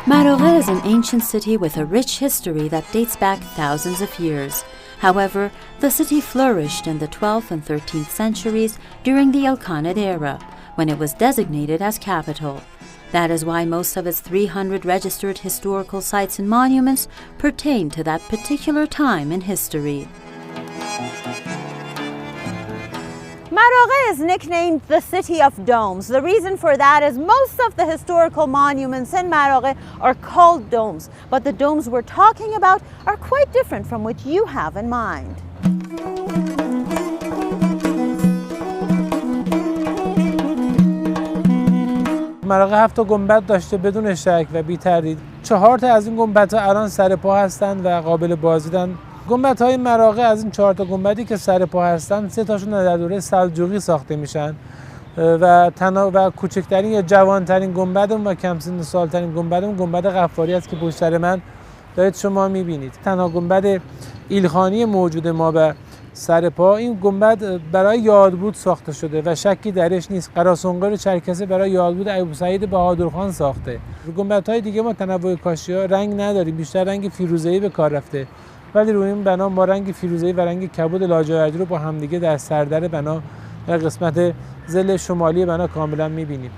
Maragheh is an ancient city with a rich history that dates back thousands of years. However, the city flourished in the 12th and 13th centuries during the Ilkhanid era, when it was designated as capital. That is why most of its 300 registered historical sites and monuments pertain to that particular time in history. Maragheh is nicknamed the City of Domes. The reason for that is most of the historical monuments in Maragheh are called domes, but the domes we're talking about are quite different from what you have in mind. مراغه 7 گنبد داشته بدون شک و بی تردید. 4 تا از این گنبدها الان سر پا هستند و قابل بازدیدن. گنبدهای مراغه از این 4 تا گنبدی که سر پا هستند 3 تاشون در دوره سلجوقی ساخته میشن و کوچکترین یا جوانترین گنبدمون و کم سن سالترین گنبدمون گنبد غفاری است که پشت سر من دارید شما میبینید. تنها گنبد ایلخانی موجود ما به سر پا این گنبد برای یادبود ساخته شده و شکی درش نیست. قراسنقر چرکسی برای یادبود ابوسعید بهادرخان ساخته. گنبدهای دیگه ما تنوع کاشی‌ها رنگ نداریم، بیشتر رنگ فیروزه‌ای به کار رفته. ولی روی این بنا ما رنگ فیروزه‌ای و رنگ کبود لاجوردی رو با همدیگه در سردر بنا در قسمت ضلع شمالی بنا کاملا می‌بینیم.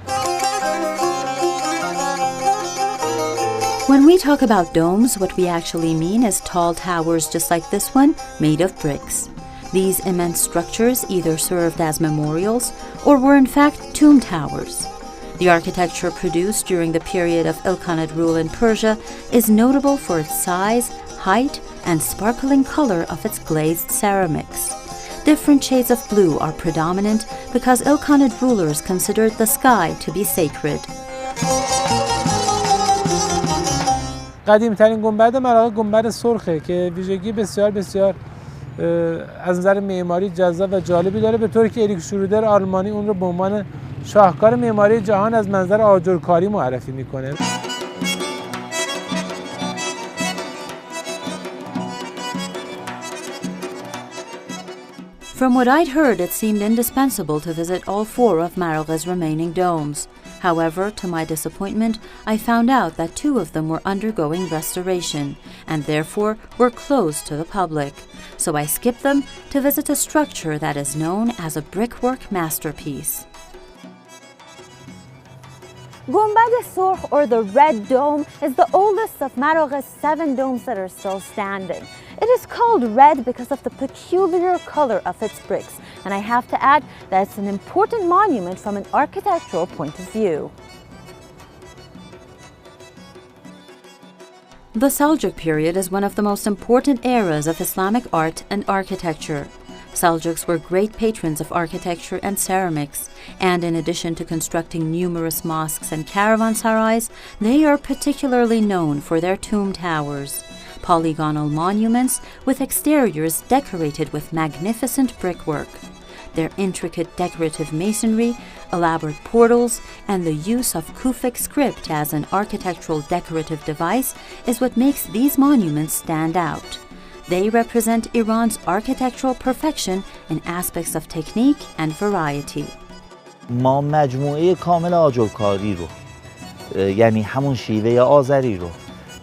When we talk about domes, what we actually mean is tall towers just like this one, made of bricks. These immense structures either served as memorials or were in fact tomb towers. The architecture produced during the period of Ilkhanid rule in Persia is notable for its size, height, and sparkling color of its glazed ceramics. Different shades of blue are predominant because Ilkhanid rulers considered the sky to be sacred. قدیم‌ترین گنبد مراغه گنبد سرخه که ویژگی بسیار از نظر معماری جذاب و جالبی داره، به طوری که اریک شرودر آلمانی اون رو به عنوان شاهکار معماری جهان از منظر آجرکاری معرفی میکنه. From what I'd heard, it seemed indispensable to visit all 4 of Maragheh's remaining domes. However, to my disappointment, I found out that 2 of them were undergoing restoration and therefore were closed to the public. So I skipped them to visit a structure that is known as a brickwork masterpiece. Gumbad Surkh, or the Red Dome, is the oldest of Maragheh's 7 domes that are still standing. It is called red because of the peculiar color of its bricks, and I have to add that it's an important monument from an architectural point of view. The Seljuk period is one of the most important eras of Islamic art and architecture. Seljuks were great patrons of architecture and ceramics, and in addition to constructing numerous mosques and caravansarais, they are particularly known for their tomb towers, polygonal monuments with exteriors decorated with magnificent brickwork. Their intricate decorative masonry, elaborate portals, and the use of Kufic script as an architectural decorative device is what makes these monuments stand out. They represent Iran's architectural perfection in aspects of technique and variety. ما مجموعه کامل آجرکاری رو یعنی همون شیوه آذری رو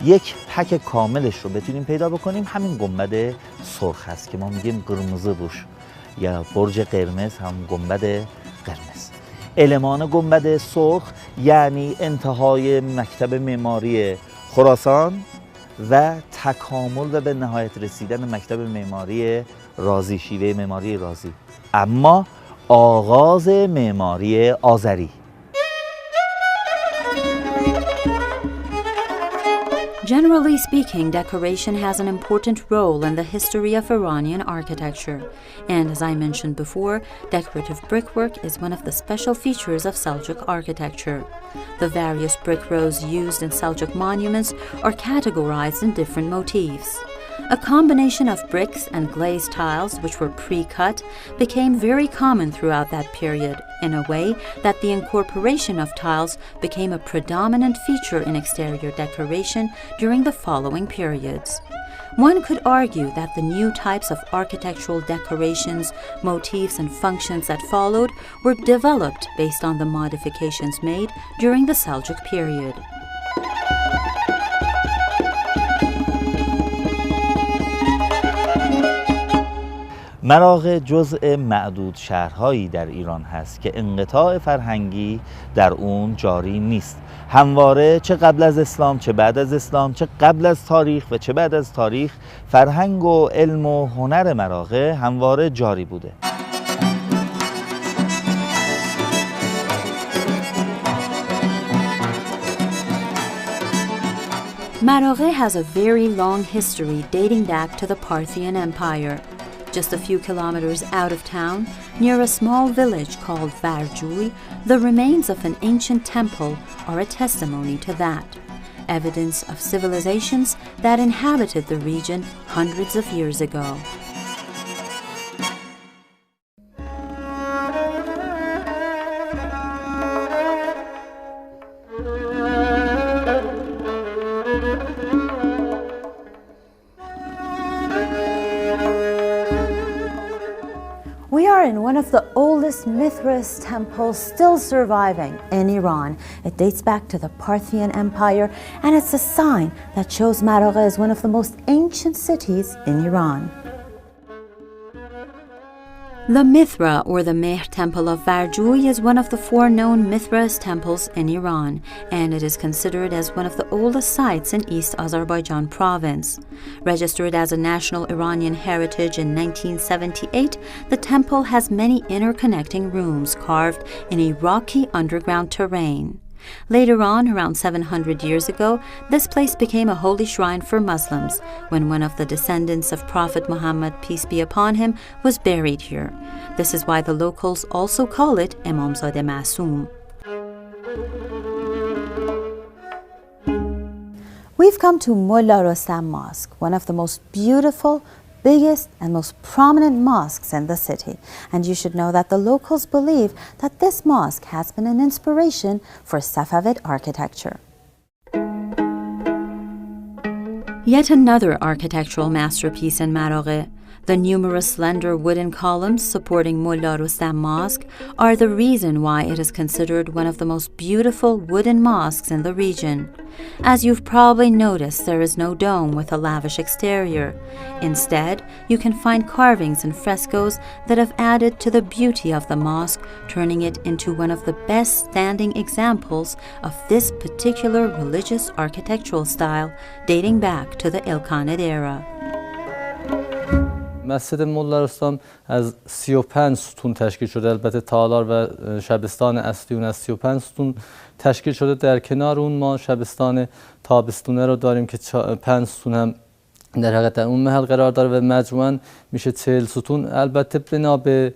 یک پک کاملش رو بتونیم پیدا بکنیم، همین گنبد سرخ هست که ما میگیم قرمزه بوش یا برج قرمز، هم گنبد قرمز. المان گنبد سرخ یعنی انتهای مکتب معماری خراسان و تکامل و به نهایت رسیدن مکتب معماری رازی، شیوه معماری رازی، اما آغاز معماری آذری. Generally speaking, decoration has an important role in the history of Iranian architecture. And as I mentioned before, decorative brickwork is one of the special features of Seljuk architecture. The various brick rows used in Seljuk monuments are categorized in different motifs. A combination of bricks and glazed tiles, which were pre-cut, became very common throughout that period, in a way that the incorporation of tiles became a predominant feature in exterior decoration during the following periods. One could argue that the new types of architectural decorations, motifs, and functions that followed were developed based on the modifications made during the Seljuk period. مراغه جزء معدود شهرهایی در ایران هست که انقطاع فرهنگی در اون جاری نیست. همواره چه قبل از اسلام، چه بعد از اسلام، چه قبل از تاریخ و چه بعد از تاریخ، فرهنگ و علم و هنر مراغه همواره جاری بوده. Maragheh has a very long history dating back to the Parthian Empire. Just a few kilometers out of town, near a small village called Varjui, the remains of an ancient temple are a testimony to that, evidence of civilizations that inhabited the region hundreds of years ago. We are in one of the oldest Mithras temples still surviving in Iran. It dates back to the Parthian Empire, and it's a sign that shows Maragheh is one of the most ancient cities in Iran. The Mithra, or the Mehr Temple of Varjui, is one of the 4 known Mithras temples in Iran, and it is considered as one of the oldest sites in East Azerbaijan province. Registered as a National Iranian Heritage in 1978, the temple has many interconnecting rooms carved in a rocky underground terrain. Later on, around 700 years ago, this place became a holy shrine for Muslims when one of the descendants of Prophet Muhammad, peace be upon him, was buried here. This is why the locals also call it Imamzadeh Masoom. We've come to Mullah Rostam Mosque, one of the most beautiful, biggest and most prominent mosques in the city. And you should know that the locals believe that this mosque has been an inspiration for Safavid architecture. Yet another architectural masterpiece in Maragheh, the numerous slender wooden columns supporting Mullah Rostam Mosque, are the reason why it is considered one of the most beautiful wooden mosques in the region. As you've probably noticed, there is no dome with a lavish exterior. Instead, you can find carvings and frescoes that have added to the beauty of the mosque, turning it into one of the best standing examples of this particular religious architectural style dating back to the Ilkhanid era. مسجد مولا رستم از 35 ستون تشکیل شده. البته تالار و شبستان اصلی اون از 35 ستون تشکیل شده. در کنار اون ما شبستان تابستونه رو داریم که 5 ستون هم در حقیقت در اون محل قرار داره و مجموعاً میشه 40 ستون. البته بنا به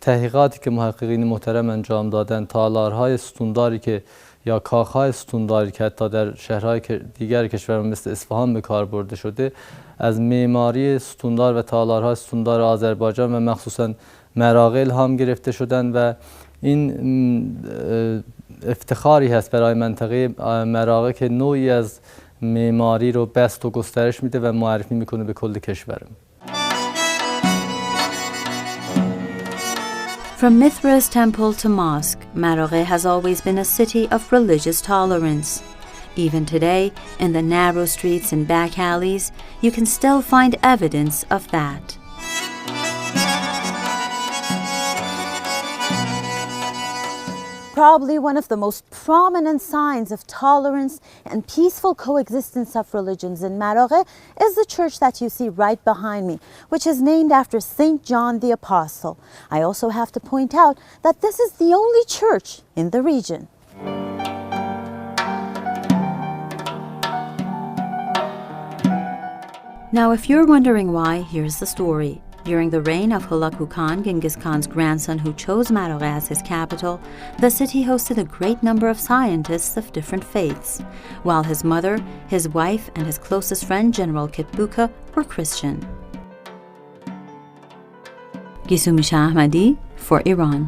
تحقیقاتی که محققین محترم انجام دادن، تالارهای ستونداری که یا کاخهای ستونداری که حتی در شهرهای دیگر کشور مثل اصفهان به کار برده شده، از معماری ستوندار و تالارهای ستوندار آذربایجان و مخصوصاً مراغه الهام گرفته شدن و این افتخاری هست برای منطقه مراغه که نوعی از معماری رو بست و گسترش میده و معرفی میکنه به کل کشور. From Mithra's temple to mosque, Maragheh has always been a city of religious tolerance. Even today, in the narrow streets and back alleys, you can still find evidence of that. Probably one of the most prominent signs of tolerance and peaceful coexistence of religions in Maragheh is the church that you see right behind me, which is named after St. John the Apostle. I also have to point out that this is the only church in the region. Now, if you're wondering why, here's the story. During the reign of Hulagu Khan, Genghis Khan's grandson who chose Maragheh as his capital, the city hosted a great number of scientists of different faiths, while his mother, his wife, and his closest friend, General Kitbuka, were Christian. Gisumi Shah Ahmadi for Iran.